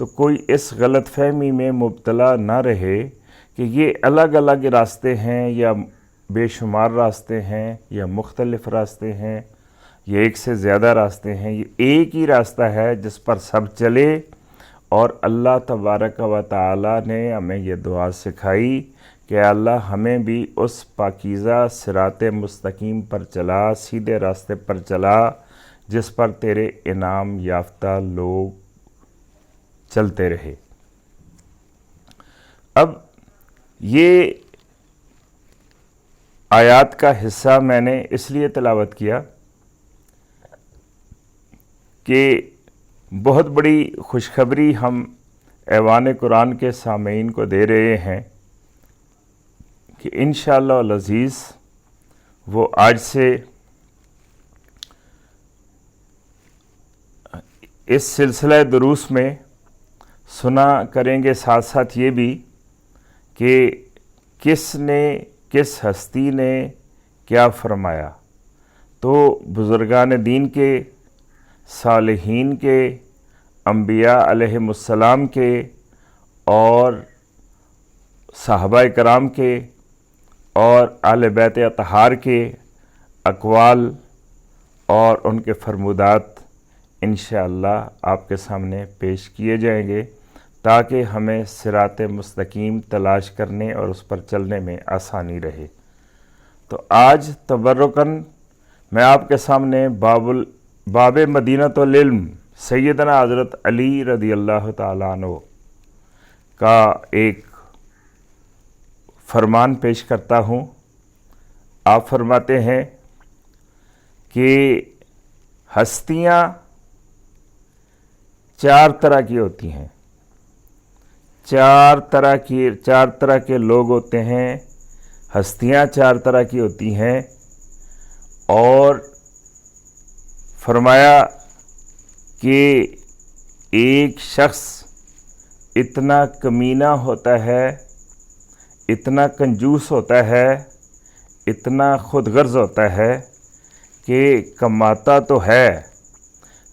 تو کوئی اس غلط فہمی میں مبتلا نہ رہے کہ یہ الگ الگ راستے ہیں یا بے شمار راستے ہیں یا مختلف راستے ہیں یا ایک سے زیادہ راستے ہیں. یہ ایک ہی راستہ ہے جس پر سب چلے. اور اللہ تبارک و تعالی نے ہمیں یہ دعا سکھائی کہ اللہ ہمیں بھی اس پاکیزہ صراط مستقیم پر چلا، سیدھے راستے پر چلا جس پر تیرے انعام یافتہ لوگ چلتے رہے. اب یہ آیات کا حصہ میں نے اس لیے تلاوت کیا کہ بہت بڑی خوشخبری ہم ایوان قرآن کے سامعین کو دے رہے ہیں کہ انشاءاللہ العزیز وہ آج سے اس سلسلہ دروس میں سنا کریں گے، ساتھ ساتھ یہ بھی کہ کس ہستی نے کیا فرمایا. تو بزرگان دین کے، صالحین کے، انبیاء علیہم السلام کے اور صحابہ کرام کے اور اہل بیت اطہار کے اقوال اور ان کے فرمودات انشاءاللہ آپ کے سامنے پیش کیے جائیں گے تاکہ ہمیں صراط مستقیم تلاش کرنے اور اس پر چلنے میں آسانی رہے. تو آج تبرکاً میں آپ کے سامنے باب مدینۃ العلم سیدنا حضرت علی رضی اللہ تعالیٰ عنہ کا ایک فرمان پیش کرتا ہوں. آپ فرماتے ہیں کہ ہستیاں چار طرح کی ہوتی ہیں، چار طرح کے لوگ ہوتے ہیں، ہستیاں چار طرح کی ہوتی ہیں. اور فرمایا کہ ایک شخص اتنا کمینہ ہوتا ہے، اتنا کنجوس ہوتا ہے، اتنا خود غرض ہوتا ہے کہ کماتا تو ہے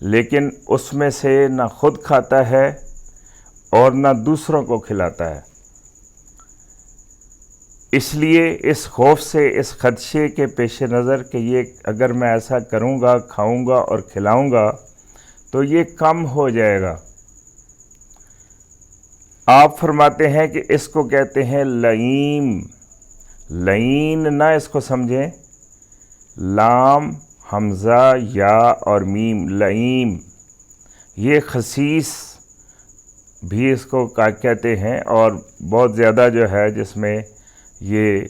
لیکن اس میں سے نہ خود کھاتا ہے اور نہ دوسروں کو کھلاتا ہے. اس لیے اس خوف سے، اس خدشے کے پیش نظر کہ یہ اگر میں ایسا کروں گا، کھاؤں گا اور کھلاؤں گا تو یہ کم ہو جائے گا. آپ فرماتے ہیں کہ اس کو کہتے ہیں لئیم. لئین نہ اس کو سمجھیں، لام حمزہ یا اور میم، لئیم. یہ خسیس بھی اس کو کہتے ہیں اور بہت زیادہ جو ہے جس میں یہ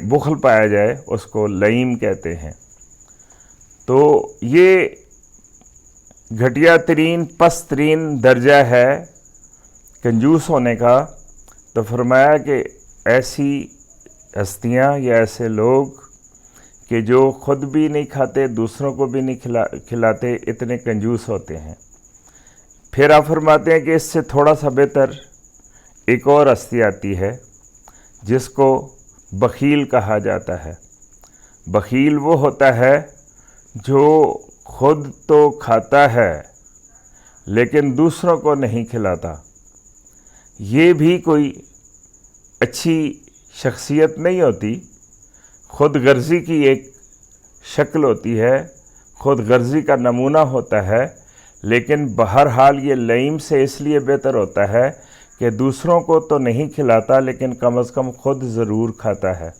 بخل پایا جائے اس کو لئیم کہتے ہیں. تو یہ گھٹیا ترین، پست ترین درجہ ہے کنجوس ہونے کا. تو فرمایا کہ ایسی ہستیاں یا ایسے لوگ کہ جو خود بھی نہیں کھاتے، دوسروں کو بھی نہیں کھلاتے، اتنے کنجوس ہوتے ہیں. پھر آپ فرماتے ہیں کہ اس سے تھوڑا سا بہتر ایک اور ہستی آتی ہے جس کو بخیل کہا جاتا ہے. بخیل وہ ہوتا ہے جو خود تو کھاتا ہے لیکن دوسروں کو نہیں کھلاتا. یہ بھی کوئی اچھی شخصیت نہیں ہوتی، خود غرضی کی ایک شکل ہوتی ہے، خود غرضی کا نمونہ ہوتا ہے. لیکن بہرحال یہ لئیم سے اس لیے بہتر ہوتا ہے کہ دوسروں کو تو نہیں کھلاتا لیکن کم از کم خود ضرور کھاتا ہے.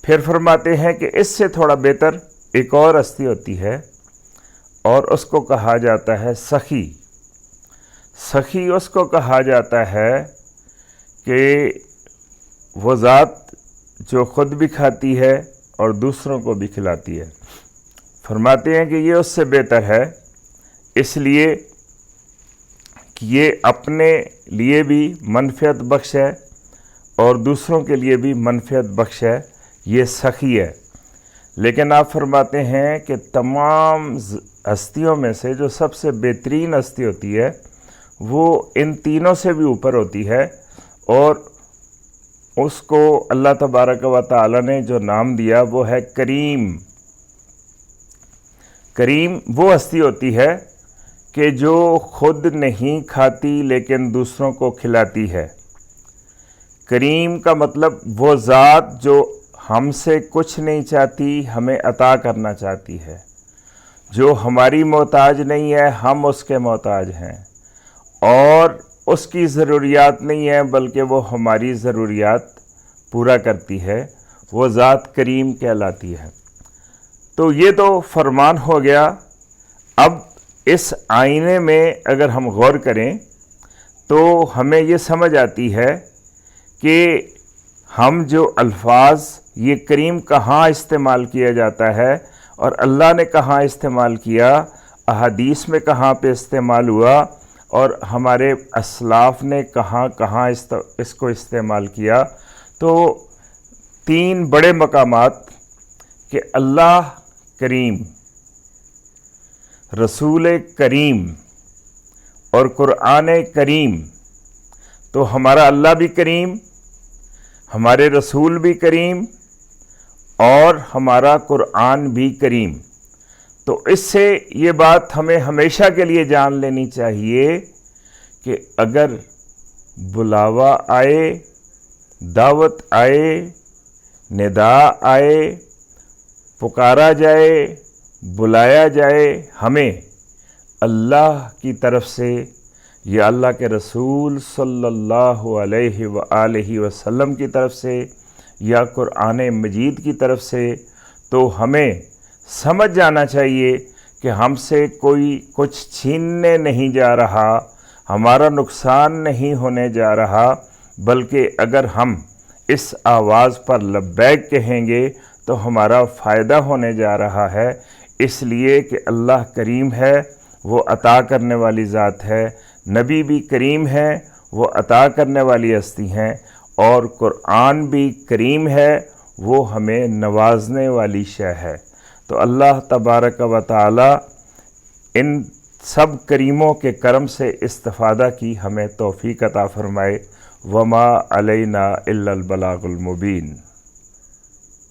پھر فرماتے ہیں کہ اس سے تھوڑا بہتر ایک اور ہستی ہوتی ہے اور اس کو کہا جاتا ہے سخی. سخی اس کو کہا جاتا ہے کہ وہ ذات جو خود بھی کھاتی ہے اور دوسروں کو بھی کھلاتی ہے. فرماتے ہیں کہ یہ اس سے بہتر ہے اس لیے کہ یہ اپنے لیے بھی منفعت بخش ہے اور دوسروں کے لیے بھی منفعت بخش ہے. یہ سخی ہے. لیکن آپ فرماتے ہیں کہ تمام ہستیوں میں سے جو سب سے بہترین ہستی ہوتی ہے وہ ان تینوں سے بھی اوپر ہوتی ہے اور اس کو اللہ تبارک و تعالی نے جو نام دیا وہ ہے کریم. کریم وہ ہستی ہوتی ہے کہ جو خود نہیں کھاتی لیکن دوسروں کو کھلاتی ہے۔ کریم کا مطلب وہ ذات جو ہم سے کچھ نہیں چاہتی، ہمیں عطا کرنا چاہتی ہے، جو ہماری محتاج نہیں ہے، ہم اس کے محتاج ہیں، اور اس کی ضروریات نہیں ہے بلکہ وہ ہماری ضروریات پورا کرتی ہے، وہ ذات کریم کہلاتی ہے۔ تو یہ تو فرمان ہو گیا۔ اب اس آئینے میں اگر ہم غور کریں تو ہمیں یہ سمجھ آتی ہے کہ ہم جو الفاظ یہ کریم کہاں استعمال کیا جاتا ہے اور اللہ نے کہاں استعمال کیا، احادیث میں کہاں پہ استعمال ہوا، اور ہمارے اسلاف نے کہاں کہاں اس کو استعمال کیا، تو 3 بڑے مقامات کہ اللہ کریم، رسول کریم اور قرآن کریم۔ تو ہمارا اللہ بھی کریم، ہمارے رسول بھی کریم، اور ہمارا قرآن بھی کریم۔ تو اس سے یہ بات ہمیں ہمیشہ کے لیے جان لینی چاہیے کہ اگر بلاوا آئے، دعوت آئے، ندا آئے، پکارا جائے، بلایا جائے ہمیں اللہ کی طرف سے یا اللہ کے رسول صلی اللہ علیہ وآلہ وسلم کی طرف سے یا قرآن مجید کی طرف سے، تو ہمیں سمجھ جانا چاہیے کہ ہم سے کوئی کچھ چھیننے نہیں جا رہا، ہمارا نقصان نہیں ہونے جا رہا، بلکہ اگر ہم اس آواز پر لبیک کہیں گے تو ہمارا فائدہ ہونے جا رہا ہے، اس لیے کہ اللہ کریم ہے، وہ عطا کرنے والی ذات ہے، نبی بھی کریم ہے، وہ عطا کرنے والی ہستی ہیں، اور قرآن بھی کریم ہے، وہ ہمیں نوازنے والی شے ہے۔ تو اللہ تبارک و تعالی ان سب کریموں کے کرم سے استفادہ کی ہمیں توفیق عطا فرمائے۔ وما علینا الا البلاغ المبین۔